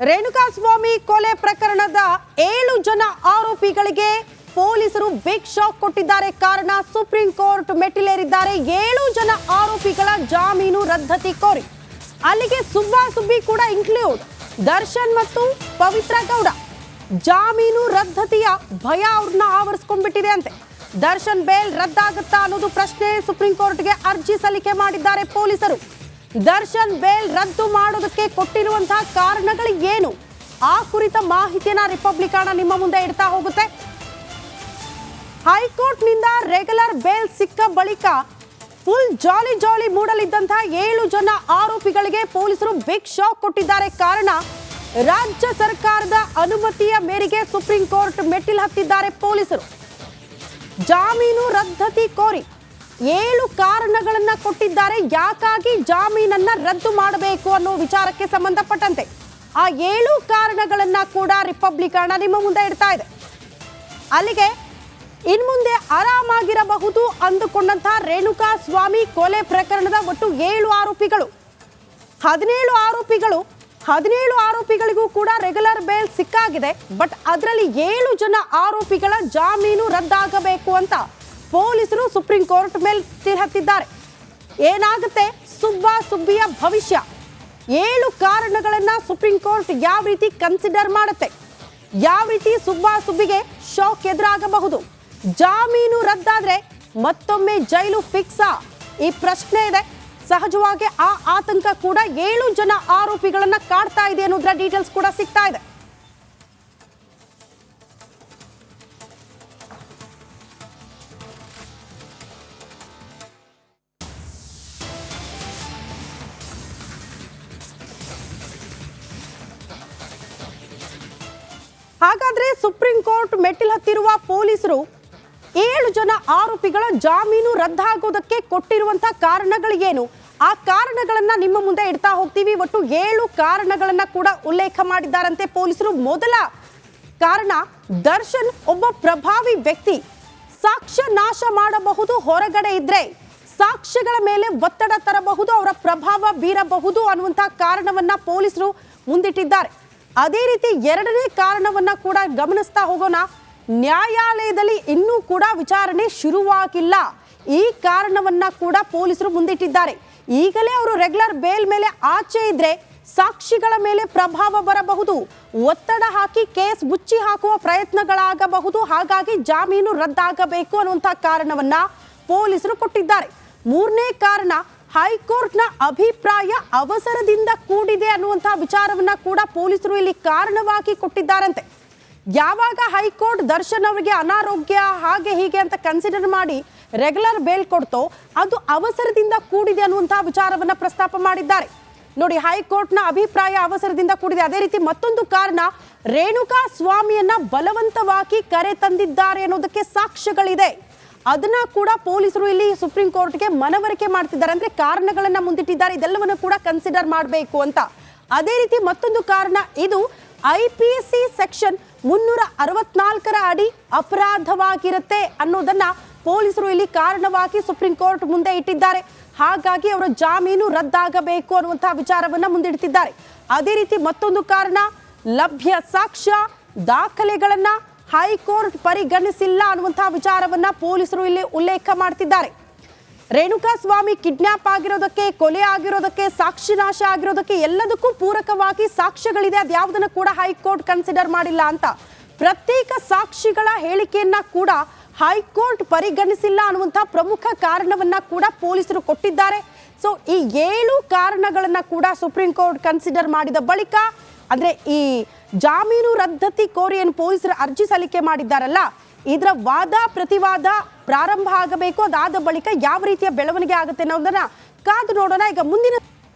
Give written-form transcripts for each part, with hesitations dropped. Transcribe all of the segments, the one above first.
ರೇಣುಕಾಸ್ವಾಮಿ ಕೊಲೆ ಪ್ರಕರಣದ 7 ಜನ ಆರೋಪಿಗಳಿಗೆ ಪೊಲೀಸರು ಬಿಗ್ ಶಾಕ್ ಕೊಟ್ಟಿದ್ದಾರೆ. ಕಾರಣ ಸುಪ್ರೀಂ ಕೋರ್ಟ್ ಮೆಟ್ಟಿಲೇರಿದ್ದಾರೆ. 7 ಜನ ಆರೋಪಿಗಳ ಜಾಮೀನು ರದ್ದತಿ ಕೋರಿ ಅಲ್ಲಿಗೆ ಸುಬ್ಬಿ ಕೂಡ ಇನ್ಕ್ಲೂಡ್ ದರ್ಶನ್ ಮತ್ತು ಪವಿತ್ರ ಗೌಡ ಜಾಮೀನು ರದ್ದತಿಯ ಭಯ ಅವ್ರನ್ನ ಆವರಿಸಿಕೊಂಡ್ಬಿಟ್ಟಿದೆ ಅಂತೆ. ದರ್ಶನ್ ಬೇಲ್ ರದ್ದಾಗುತ್ತಾ ಅನ್ನೋದು ಪ್ರಶ್ನೆ ಸುಪ್ರೀಂ ಕೋರ್ಟ್ಗೆ ಅರ್ಜಿ ಸಲ್ಲಿಕೆ ಮಾಡಿದ್ದಾರೆ ಪೊಲೀಸರು. ದರ್ಶನ್ ಬೇಲ್ ರದ್ದು ಮಾಡೋದಕ್ಕೆ ಕೊಟ್ಟಿರುವಂತಹ ಕಾರಣಗಳು ಏನು, ಆ ಕುರಿತ ಮಾಹಿತಿಯನ್ನ ರಿಪಬ್ಲಿಕನ ನಿಮ್ಮ ಮುಂದೆ ಇಡ್ತಾ ಹೋಗುತ್ತೆ. ಹೈಕೋರ್ಟ್ ನಿಂದ ರೆಗ್ಯುಲರ್ ಬೇಲ್ ಸಿಕ್ಕ ಬಳಿಕ ಫುಲ್ ಜಾಲಿ ಮೂಡಲಿದ್ದಂತಹ 7 ಜನ ಆರೋಪಿಗಳಿಗೆ ಪೊಲೀಸರು ಬಿಗ್ ಶಾಕ್ ಕೊಟ್ಟಿದ್ದಾರೆ. ಕಾರಣ ರಾಜ್ಯ ಸರ್ಕಾರದ ಅನುಮತಿಯ ಮೇರೆಗೆ ಸುಪ್ರೀಂ ಕೋರ್ಟ್ ಮೆಟ್ಟಿಲು ಹತ್ತಿದ್ದಾರೆ ಪೊಲೀಸರು. ಜಾಮೀನು ರದ್ದತಿ ಕೋರಿ 7 ಕಾರಣಗಳನ್ನ ಕೊಟ್ಟಿದ್ದಾರೆ. ಯಾಕಾಗಿ ಜಾಮೀನನ್ನ ರದ್ದು ಮಾಡಬೇಕು ಅನ್ನೋ ವಿಚಾರಕ್ಕೆ ಸಂಬಂಧಪಟ್ಟಂತೆ ಆ 7 ಕಾರಣಗಳನ್ನ ಕೂಡ ರಿಪಬ್ಲಿಕನ ನಿಮ್ಮ ಮುಂದೆ ಇಡ್ತಾ ಇದೆ. ಅಲ್ಲಿಗೆ ಇನ್ಮುಂದೆ ಆರಾಮಾಗಿರಬಹುದು ಅಂದುಕೊಂಡಂತಹ ರೇಣುಕಾಸ್ವಾಮಿ ಕೊಲೆ ಪ್ರಕರಣದ ಒಟ್ಟು 7 ಆರೋಪಿಗಳು 17 ಆರೋಪಿಗಳಿಗೂ ಕೂಡ ರೆಗ್ಯುಲರ್ ಬೇಲ್ ಸಿಕ್ಕಾಗಿದೆ. ಬಟ್ ಅದರಲ್ಲಿ 7 ಜನ ಆರೋಪಿಗಳ ಜಾಮೀನು ರದ್ದಾಗಬೇಕು ಅಂತ ಪೊಲೀಸರು ಸುಪ್ರೀಂ ಕೋರ್ಟ್ ಮೇಲೆ ತಿರುಹತ್ತಿದ್ದಾರೆ. ಏನಾಗುತ್ತೆ ಸುಬ್ಬಿಯ ಭವಿಷ್ಯ, 7 ಕಾರಣಗಳನ್ನ ಸುಪ್ರೀಂ ಕೋರ್ಟ್ ಯಾವ ರೀತಿ ಕನ್ಸಿಡರ್ ಮಾಡುತ್ತೆ, ಯಾವ ರೀತಿ ಸುಬ್ಬಿಗೆ ಶಾಕ್ ಎದುರಾಗಬಹುದು, ಜಾಮೀನು ರದ್ದಾದ್ರೆ ಮತ್ತೊಮ್ಮೆ ಜೈಲು ಫಿಕ್ಸಾ, ಈ ಪ್ರಶ್ನೆ ಇದೆ. ಸಹಜವಾಗಿ ಆ ಆತಂಕ ಕೂಡ 7 ಜನ ಆರೋಪಿಗಳನ್ನ ಕಾಡ್ತಾ ಇದೆ ಅನ್ನೋದ್ರ ಡೀಟೇಲ್ಸ್ ಕೂಡ ಸಿಗ್ತಾ ಇದೆ. ಹಾಗಾದ್ರೆ ಸುಪ್ರೀಂ ಕೋರ್ಟ್ ಮೆಟ್ಟಿಲು ಹತ್ತಿರುವ ಪೊಲೀಸರು 7 ಜನ ಆರೋಪಿಗಳ ಜಾಮೀನು ರದ್ದಾಗೋದಕ್ಕೆ ಕೊಟ್ಟಿರುವಂತಹ ಕಾರಣಗಳು ಏನು, ಆ ಕಾರಣಗಳನ್ನ ನಿಮ್ಮ ಮುಂದೆ ಇಡ್ತಾ ಹೋಗ್ತೀವಿ. ಒಟ್ಟು 7 ಕಾರಣಗಳನ್ನ ಕೂಡ ಉಲ್ಲೇಖ ಮಾಡಿದ್ದಾರಂತೆ ಪೊಲೀಸರು. ಮೊದಲ ಕಾರಣ, ದರ್ಶನ್ ಒಬ್ಬ ಪ್ರಭಾವಿ ವ್ಯಕ್ತಿ, ಸಾಕ್ಷ್ಯ ನಾಶ ಮಾಡಬಹುದು, ಹೊರಗಡೆ ಇದ್ರೆ ಸಾಕ್ಷ್ಯಗಳ ಮೇಲೆ ಒತ್ತಡ ತರಬಹುದು, ಅವರ ಪ್ರಭಾವ ಬೀರಬಹುದು ಅನ್ನುವಂತಹ ಕಾರಣವನ್ನ ಪೊಲೀಸರು ಮುಂದಿಟ್ಟಿದ್ದಾರೆ. ಅದೇ ರೀತಿ 2ನೇ ಕಾರಣವನ್ನ ಕೂಡ ಗಮನಿಸ್ತಾ ಹೋಗೋಣ. ನ್ಯಾಯಾಲಯದಲ್ಲಿ ಇನ್ನೂ ಕೂಡ ವಿಚಾರಣೆ ಶುರುವಾಗಿಲ್ಲ, ಈ ಕಾರಣವನ್ನ ಕೂಡ ಪೊಲೀಸರು ಮುಂದಿಟ್ಟಿದ್ದಾರೆ. ಈಗಲೇ ಅವರು ರೆಗ್ಯುಲರ್ ಬೇಲ್ ಮೇಲೆ ಆಚೆ ಇದ್ರೆ ಸಾಕ್ಷಿಗಳ ಮೇಲೆ ಪ್ರಭಾವ ಬರಬಹುದು, ಒತ್ತಡ ಹಾಕಿ ಕೇಸ್ ಮುಚ್ಚಿ ಹಾಕುವ ಪ್ರಯತ್ನಗಳಾಗಬಹುದು, ಹಾಗಾಗಿ ಜಾಮೀನು ರದ್ದಾಗಬೇಕು ಅನ್ನುವಂತಹ ಕಾರಣವನ್ನ ಪೊಲೀಸರು ಕೊಟ್ಟಿದ್ದಾರೆ. 3ನೇ ಕಾರಣ, ಹೈಕೋರ್ಟ್ನ ಅಭಿಪ್ರಾಯ ಅವಸರದಿಂದ ಕೂಡಿದೆ ಅನ್ನುವಂತಹ ವಿಚಾರವನ್ನ ಕೂಡ ಪೊಲೀಸರು ಇಲ್ಲಿ ಕಾರಣವಾಗಿ ಕೊಟ್ಟಿದ್ದಾರಂತೆ. ಯಾವಾಗ ಹೈಕೋರ್ಟ್ ದರ್ಶನ್ ಅವರಿಗೆ ಅನಾರೋಗ್ಯ ಹಾಗೆ ಹೀಗೆ ಅಂತ ಕನ್ಸಿಡರ್ ಮಾಡಿ ರೆಗ್ಯುಲರ್ ಬೇಲ್ ಕೊಡ್ತೋ ಅದು ಅವಸರದಿಂದ ಕೂಡಿದೆ ಅನ್ನುವಂತಹ ವಿಚಾರವನ್ನ ಪ್ರಸ್ತಾಪ ಮಾಡಿದ್ದಾರೆ. ನೋಡಿ, ಹೈಕೋರ್ಟ್ನ ಅಭಿಪ್ರಾಯ ಅವಸರದಿಂದ ಕೂಡಿದೆ. ಅದೇ ರೀತಿ ಮತ್ತೊಂದು ಕಾರಣ, ರೇಣುಕಾಸ್ವಾಮಿಯನ್ನ ಬಲವಂತವಾಗಿ ಕರೆ ತಂದಿದ್ದಾರೆ ಅನ್ನೋದಕ್ಕೆ ಸಾಕ್ಷ್ಯಗಳಿದೆ. ಅದನ್ನ ಕೂಡ ಪೊಲೀಸರು ಇಲ್ಲಿ ಸುಪ್ರೀಂ ಕೋರ್ಟ್ಗೆ ಮನವರಿಕೆ ಮಾಡ್ತಿದ್ದಾರೆ, ಅಂದ್ರೆ ಕಾರಣಗಳನ್ನ ಮುಂದಿಟ್ಟಿದ್ದಾರೆ, ಇದೆಲ್ಲವನ್ನು ಕೂಡ ಕನ್ಸಿಡರ್ ಮಾಡಬೇಕು ಅಂತ. ಅದೇ ರೀತಿ ಮತ್ತೊಂದು ಕಾರಣ, ಇದು IPC ಸೆಕ್ಷನ್ 364 ಅಡಿ ಅಪರಾಧವಾಗಿರುತ್ತೆ ಅನ್ನೋದನ್ನ ಪೊಲೀಸರು ಇಲ್ಲಿ ಕಾರಣವಾಗಿ ಸುಪ್ರೀಂ ಕೋರ್ಟ್ ಮುಂದೆ ಇಟ್ಟಿದ್ದಾರೆ. ಹಾಗಾಗಿ ಅವರ ಜಾಮೀನು ರದ್ದಾಗಬೇಕು ಅನ್ನುವಂತಹ ವಿಚಾರವನ್ನ ಮುಂದಿಡ್ತಿದ್ದಾರೆ. ಅದೇ ರೀತಿ ಮತ್ತೊಂದು ಕಾರಣ, ಲಭ್ಯ ಸಾಕ್ಷ್ಯ ದಾಖಲೆಗಳನ್ನ ಹೈಕೋರ್ಟ್ ಪರಿಗಣಿಸಿಲ್ಲ ಅನ್ನುವಂತಹ ವಿಚಾರವನ್ನ ಪೊಲೀಸರು ಇಲ್ಲಿ ಉಲ್ಲೇಖ ಮಾಡ್ತಿದ್ದಾರೆ. ರೇಣುಕಾಸ್ವಾಮಿ ಕಿಡ್ನಾಪ್ ಆಗಿರೋದಕ್ಕೆ, ಕೊಲೆ ಆಗಿರೋದಕ್ಕೆ, ಸಾಕ್ಷಿ ನಾಶ ಆಗಿರೋದಕ್ಕೆ ಎಲ್ಲದಕ್ಕೂ ಪೂರಕವಾಗಿ ಸಾಕ್ಷ್ಯಗಳಿದೆ, ಅದ್ಯಾವುದನ್ನ ಕೂಡ ಹೈಕೋರ್ಟ್ ಕನ್ಸಿಡರ್ ಮಾಡಿಲ್ಲ ಅಂತ. ಪ್ರತ್ಯೇಕ ಸಾಕ್ಷಿಗಳ ಹೇಳಿಕೆಯನ್ನ ಕೂಡ ಹೈಕೋರ್ಟ್ ಪರಿಗಣಿಸಿಲ್ಲ ಅನ್ನುವಂತಹ ಪ್ರಮುಖ ಕಾರಣವನ್ನ ಕೂಡ ಪೊಲೀಸರು ಕೊಟ್ಟಿದ್ದಾರೆ. ಸೊ ಈ 7 ಕಾರಣಗಳನ್ನ ಕೂಡ ಸುಪ್ರೀಂ ಕೋರ್ಟ್ ಕನ್ಸಿಡರ್ ಮಾಡಿದ ಬಳಿಕ, ಅಂದ್ರೆ ಈ ಜಾಮೀನು ರದ್ದತಿ ಕೋರಿ ಏನು ಪೊಲೀಸರು ಅರ್ಜಿ ಸಲ್ಲಿಕೆ ಮಾಡಿದ್ದಾರಲ್ಲ, ಇದರ ವಾದ ಪ್ರತಿವಾದ ಪ್ರಾರಂಭ ಆಗಬೇಕು. ಅದಾದ ಬಳಿಕ ಯಾವ ರೀತಿಯ ಬೆಳವಣಿಗೆ ಆಗುತ್ತೆ ಅನ್ನೋದನ್ನ ಕಾದು ನೋಡೋಣ. ಈಗ ಮುಂದಿನ,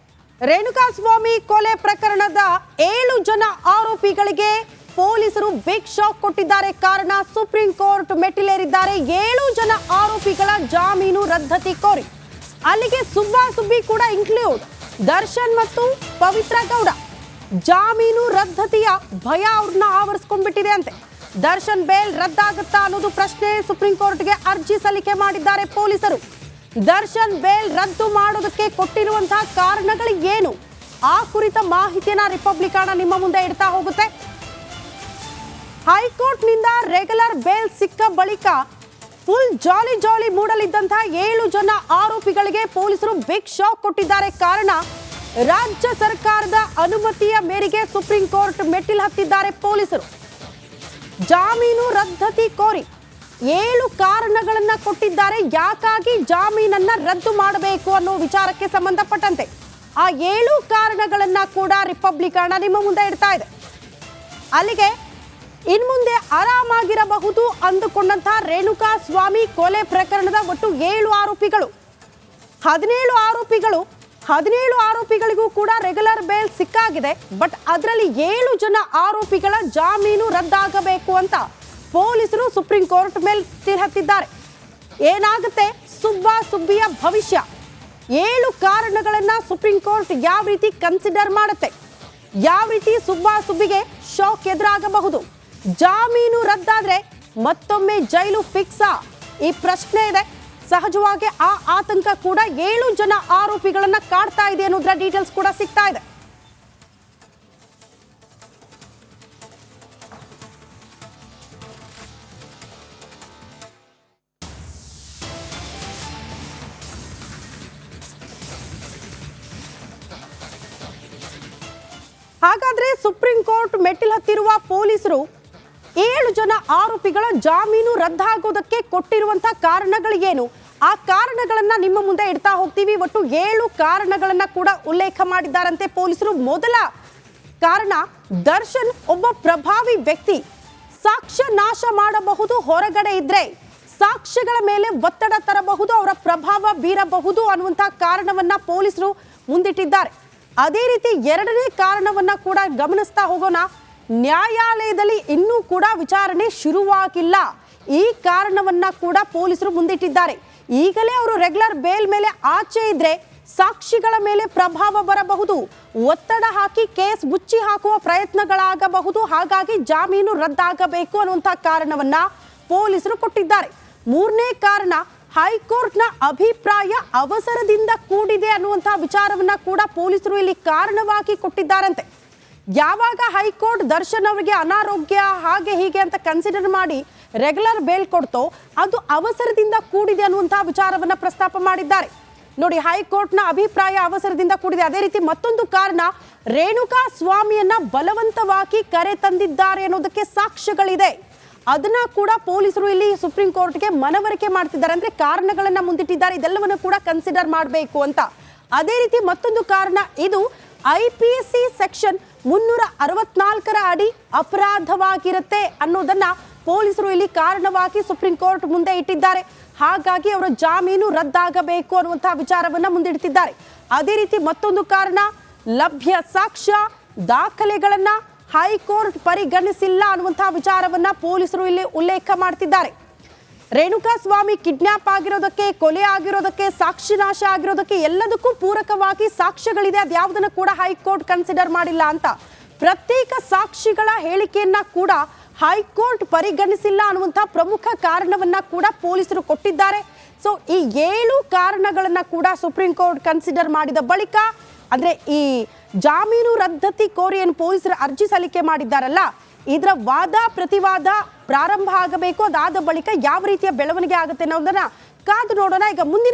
ರೇಣುಕಾಸ್ವಾಮಿ ಕೊಲೆ ಪ್ರಕರಣದ 7 ಜನ ಆರೋಪಿಗಳಿಗೆ ಪೊಲೀಸರು ಬಿಗ್ ಶಾಕ್ ಕೊಟ್ಟಿದ್ದಾರೆ. ಕಾರಣ, ಸುಪ್ರೀಂ ಕೋರ್ಟ್ ಮೆಟ್ಟಿಲೇರಿದ್ದಾರೆ. 7 ಜನ ಆರೋಪಿಗಳ ಜಾಮೀನು ರದ್ದತಿ ಕೋರಿ ಅಲ್ಲಿಗೆ ಸುಬ್ಬಿ ಕೂಡ ಇನ್ಕ್ಲೂಡ್ ದರ್ಶನ್ ಮತ್ತು ಪವಿತ್ರ ಗೌಡ ಜಾಮೀನು ರದ್ದತಿಯ ಭಯ ಅವ್ರನ್ನ ಆವರಿಸಿಕೊಂಡ್ಬಿಟ್ಟಿದೆ ಅಂತೆ. ದರ್ಶನ್ ಬೇಲ್ ರದ್ದಾಗುತ್ತಾ ಅನ್ನೋದು ಪ್ರಶ್ನೆ ಸುಪ್ರೀಂ ಕೋರ್ಟ್ಗೆ ಅರ್ಜಿ ಸಲ್ಲಿಕೆ ಮಾಡಿದ್ದಾರೆ ಪೊಲೀಸರು. ದರ್ಶನ್ ಬೇಲ್ ರದ್ದು ಮಾಡೋದಕ್ಕೆ ಕೊಟ್ಟಿರುವಂತಹ ಕಾರಣಗಳು ಏನು, ಆ ಕುರಿತ ಮಾಹಿತಿಯನ್ನ ರಿಪಬ್ಲಿಕ್ ನಿಮ್ಮ ಮುಂದೆ ಇಡ್ತಾ ಹೋಗುತ್ತೆ. ಹೈಕೋರ್ಟ್ನಿಂದ ರೆಗ್ಯುಲರ್ ಬೇಲ್ ಸಿಕ್ಕ ಬಳಿಕ ಫುಲ್ ಜಾಲಿ ಮೂಡಲಿದ್ದಂತಹ 7 ಜನ ಆರೋಪಿಗಳಿಗೆ ಪೊಲೀಸರು ಬಿಗ್ ಶಾಕ್ ಕೊಟ್ಟಿದ್ದಾರೆ. ಕಾರಣ ರಾಜ್ಯ ಸರ್ಕಾರದ ಅನುಮತಿಯ ಮೇರೆಗೆ ಸುಪ್ರೀಂ ಕೋರ್ಟ್ ಮೆಟ್ಟಿಲು ಹತ್ತಿದ್ದಾರೆ ಪೊಲೀಸರು. ಜಾಮೀನು ರದ್ದತಿ ಕೋರಿ 7 ಕಾರಣಗಳನ್ನ ಕೊಟ್ಟಿದ್ದಾರೆ. ಯಾಕಾಗಿ ಜಾಮೀನನ್ನ ರದ್ದು ಮಾಡಬೇಕು ಅನ್ನೋ ವಿಚಾರಕ್ಕೆ ಸಂಬಂಧಪಟ್ಟಂತೆ ಆ 7 ಕಾರಣಗಳನ್ನ ಕೂಡ ರಿಪಬ್ಲಿಕ್ ನಿಮ್ಮ ಮುಂದೆ ಇಡ್ತಾ ಇದೆ. ಅಲ್ಲಿಗೆ ಇನ್ಮುಂದೆ ಆರಾಮಾಗಿರಬಹುದು ಅಂದುಕೊಂಡಂತಹ ರೇಣುಕಾ ಸ್ವಾಮಿ ಕೊಲೆ ಪ್ರಕರಣದ ಒಟ್ಟು 7 ಆರೋಪಿಗಳು 17 ಆರೋಪಿಗಳಿಗೂ ಕೂಡ ರೆಗ್ಯುಲರ್ ಬೇಲ್ ಸಿಕ್ಕಾಗಿದೆ. ಬಟ್ ಅದರಲ್ಲಿ 7 ಜನ ಆರೋಪಿಗಳ ಜಾಮೀನು ರದ್ದಾಗಬೇಕು ಅಂತ ಪೊಲೀಸರು ಸುಪ್ರೀಂ ಕೋರ್ಟ್ ಮೇಲೆ ಹತ್ತಿದ್ದಾರೆ. ಏನಾಗುತ್ತೆ ಸುಬ್ಬಿಯ ಭವಿಷ್ಯ? 7 ಕಾರಣಗಳನ್ನ ಸುಪ್ರೀಂ ಕೋರ್ಟ್ ಯಾವ ರೀತಿ ಕನ್ಸಿಡರ್ ಮಾಡುತ್ತೆ, ಯಾವ ರೀತಿ ಸುಬ್ಬಿಗೆ ಶಾಕ್ ಎದುರಾಗಬಹುದು, ಜಾಮೀನು ರದ್ದಾದ್ರೆ ಮತ್ತೊಮ್ಮೆ ಜೈಲು ಫಿಕ್ಸಾ, ಈ ಪ್ರಶ್ನೆ ಇದೆ. ಸಹಜವಾಗಿ ಆ ಆತಂಕ ಕೂಡ 7 ಜನ ಆರೋಪಿಗಳನ್ನ ಕಾಡ್ತಾ ಇದೆ ಅನ್ನೋದ್ರ ಡೀಟೇಲ್ಸ್ ಕೂಡ ಸಿಗ್ತಾ ಇದೆ. ಹಾಗಾದ್ರೆ ಸುಪ್ರೀಂ ಕೋರ್ಟ್ ಮೆಟ್ಟಿಲು ಹತ್ತಿರುವ ಪೊಲೀಸರು 7 ಜನ ಆರೋಪಿಗಳ ಜಾಮೀನು ರದ್ದಾಗೋದಕ್ಕೆ ಕೊಟ್ಟಿರುವಂತಹ ಕಾರಣಗಳು ಏನು, ಆ ಕಾರಣಗಳನ್ನ ನಿಮ್ಮ ಮುಂದೆ ಇಡ್ತಾ ಹೋಗ್ತೀವಿ. ಒಟ್ಟು 7 ಕಾರಣಗಳನ್ನ ಕೂಡ ಉಲ್ಲೇಖ ಮಾಡಿದ್ದಾರಂತೆ ಪೊಲೀಸರು. ಮೊದಲ ಕಾರಣ, ದರ್ಶನ್ ಒಬ್ಬ ಪ್ರಭಾವಿ ವ್ಯಕ್ತಿ, ಸಾಕ್ಷ್ಯ ನಾಶ ಮಾಡಬಹುದು, ಹೊರಗಡೆ ಇದ್ರೆ ಸಾಕ್ಷ್ಯಗಳ ಮೇಲೆ ಒತ್ತಡ ತರಬಹುದು, ಅವರ ಪ್ರಭಾವ ಬೀರಬಹುದು ಅನ್ನುವಂತಹ ಕಾರಣವನ್ನ ಪೊಲೀಸರು ಮುಂದಿಟ್ಟಿದ್ದಾರೆ. ಅದೇ ರೀತಿ 2ನೇ ಕಾರಣವನ್ನ ಕೂಡ ಗಮನಿಸ್ತಾ ಹೋಗೋಣ. ನ್ಯಾಯಾಲಯದಲ್ಲಿ ಇನ್ನೂ ಕೂಡ ವಿಚಾರಣೆ ಶುರುವಾಗಿಲ್ಲ, ಈ ಕಾರಣವನ್ನ ಕೂಡ ಪೊಲೀಸರು ಮುಂದಿಟ್ಟಿದ್ದಾರೆ. ಈಗಲೇ ಅವರು ರೆಗ್ಯುಲರ್ ಬೇಲ್ ಮೇಲೆ ಆಚೆ ಇದ್ರೆ ಸಾಕ್ಷಿಗಳ ಮೇಲೆ ಪ್ರಭಾವ ಬರಬಹುದು, ಒತ್ತಡ ಹಾಕಿ ಕೇಸ್ ಮುಚ್ಚಿ ಹಾಕುವ ಪ್ರಯತ್ನಗಳಾಗಬಹುದು, ಹಾಗಾಗಿ ಜಾಮೀನು ರದ್ದಾಗಬೇಕು ಅನ್ನುವಂತಹ ಕಾರಣವನ್ನ ಪೊಲೀಸರು ಕೊಟ್ಟಿದ್ದಾರೆ. 3ನೇ ಕಾರಣ, ಹೈಕೋರ್ಟ್ನ ಅಭಿಪ್ರಾಯ ಅವಸರದಿಂದ ಕೂಡಿದೆ ಅನ್ನುವಂತಹ ವಿಚಾರವನ್ನ ಕೂಡ ಪೊಲೀಸರು ಇಲ್ಲಿ ಕಾರಣವಾಗಿ ಕೊಟ್ಟಿದ್ದಾರಂತೆ. ಯಾವಾಗ ಹೈಕೋರ್ಟ್ ದರ್ಶನ್ ಅವರಿಗೆ ಅನಾರೋಗ್ಯ ಹಾಗೆ ಹೀಗೆ ಅಂತ ಕನ್ಸಿಡರ್ ಮಾಡಿ ರೆಗ್ಯುಲರ್ ಬೇಲ್ ಕೊಡ್ತೋ ಅದು ಅವಸರದಿಂದ ಕೂಡಿದೆ ಅನ್ನುವಂತಹ ವಿಚಾರವನ್ನ ಪ್ರಸ್ತಾಪ ಮಾಡಿದ್ದಾರೆ. ನೋಡಿ, ಹೈಕೋರ್ಟ್ನ ಅಭಿಪ್ರಾಯ ಅವಸರದಿಂದ ಕೂಡಿದೆ. ಅದೇ ರೀತಿ ಮತ್ತೊಂದು ಕಾರಣ, ರೇಣುಕಾ ಸ್ವಾಮಿಯನ್ನ ಬಲವಂತವಾಗಿ ಕರೆ ತಂದಿದ್ದಾರೆ ಅನ್ನೋದಕ್ಕೆ ಸಾಕ್ಷ್ಯಗಳಿದೆ. ಅದನ್ನ ಕೂಡ ಪೊಲೀಸರು ಇಲ್ಲಿ ಸುಪ್ರೀಂ ಕೋರ್ಟ್ಗೆ ಮನವರಿಕೆ ಮಾಡ್ತಿದ್ದಾರೆ, ಅಂದ್ರೆ ಕಾರಣಗಳನ್ನ ಮುಂದಿಟ್ಟಿದ್ದಾರೆ, ಇದೆಲ್ಲವನ್ನು ಕೂಡ ಕನ್ಸಿಡರ್ ಮಾಡಬೇಕು ಅಂತ. ಅದೇ ರೀತಿ ಮತ್ತೊಂದು ಕಾರಣ, ಇದು IPC ಸೆಕ್ಷನ್ 364 ಅಡಿ ಅಪರಾಧವಾಗಿರುತ್ತೆ ಅನ್ನೋದನ್ನ ಪೊಲೀಸರು ಇಲ್ಲಿ ಕಾರಣವಾಗಿ ಸುಪ್ರೀಂ ಕೋರ್ಟ್ ಮುಂದೆ ಇಟ್ಟಿದ್ದಾರೆ. ಹಾಗಾಗಿ ಅವರ ಜಾಮೀನು ರದ್ದಾಗಬೇಕು ಅನ್ನುವಂತಹ ವಿಚಾರವನ್ನ ಮುಂದಿಡ್ತಿದ್ದಾರೆ. ಅದೇ ರೀತಿ ಮತ್ತೊಂದು ಕಾರಣ, ಲಭ್ಯ ಸಾಕ್ಷ್ಯ ದಾಖಲೆಗಳನ್ನ ಹೈಕೋರ್ಟ್ ಪರಿಗಣಿಸಿಲ್ಲ ಅನ್ನುವಂತಹ ವಿಚಾರವನ್ನ ಪೊಲೀಸರು ಇಲ್ಲಿ ಉಲ್ಲೇಖ ಮಾಡ್ತಿದ್ದಾರೆ. ರೇಣುಕಾ ಸ್ವಾಮಿ ಕಿಡ್ನಾಪ್ ಆಗಿರೋದಕ್ಕೆ, ಕೊಲೆ ಆಗಿರೋದಕ್ಕೆ, ಸಾಕ್ಷಿ ನಾಶ ಆಗಿರೋದಕ್ಕೆ ಎಲ್ಲದಕ್ಕೂ ಪೂರಕವಾಗಿ ಸಾಕ್ಷ್ಯಗಳಿದೆ, ಅದ್ಯಾವುದನ್ನು ಕೂಡ ಹೈಕೋರ್ಟ್ ಕನ್ಸಿಡರ್ ಮಾಡಿಲ್ಲ ಅಂತ. ಪ್ರತ್ಯೇಕ ಸಾಕ್ಷಿಗಳ ಹೇಳಿಕೆಯನ್ನ ಕೂಡ ಹೈಕೋರ್ಟ್ ಪರಿಗಣಿಸಿಲ್ಲ ಅನ್ನುವಂತಹ ಪ್ರಮುಖ ಕಾರಣವನ್ನ ಕೂಡ ಪೊಲೀಸರು ಕೊಟ್ಟಿದ್ದಾರೆ. ಸೊ ಈ 7 ಕಾರಣಗಳನ್ನ ಕೂಡ ಸುಪ್ರೀಂ ಕೋರ್ಟ್ ಕನ್ಸಿಡರ್ ಮಾಡಿದ ಬಳಿಕ, ಅಂದ್ರೆ ಈ ಜಾಮೀನು ರದ್ದತಿ ಕೋರಿ ಏನು ಪೊಲೀಸರು ಅರ್ಜಿ ಸಲ್ಲಿಕೆ ಮಾಡಿದ್ದಾರಲ್ಲ, ಇದರ ವಾದ ಪ್ರತಿವಾದ ಪ್ರಾರಂಭ ಆಗಬೇಕು. ಅದಾದ ಬಳಿಕ ಯಾವ ರೀತಿಯ ಬೆಳವಣಿಗೆ ಆಗುತ್ತೆ ಅನ್ನೋದನ್ನ ಕಾದು ನೋಡೋಣ. ಈಗ ಮುಂದಿನ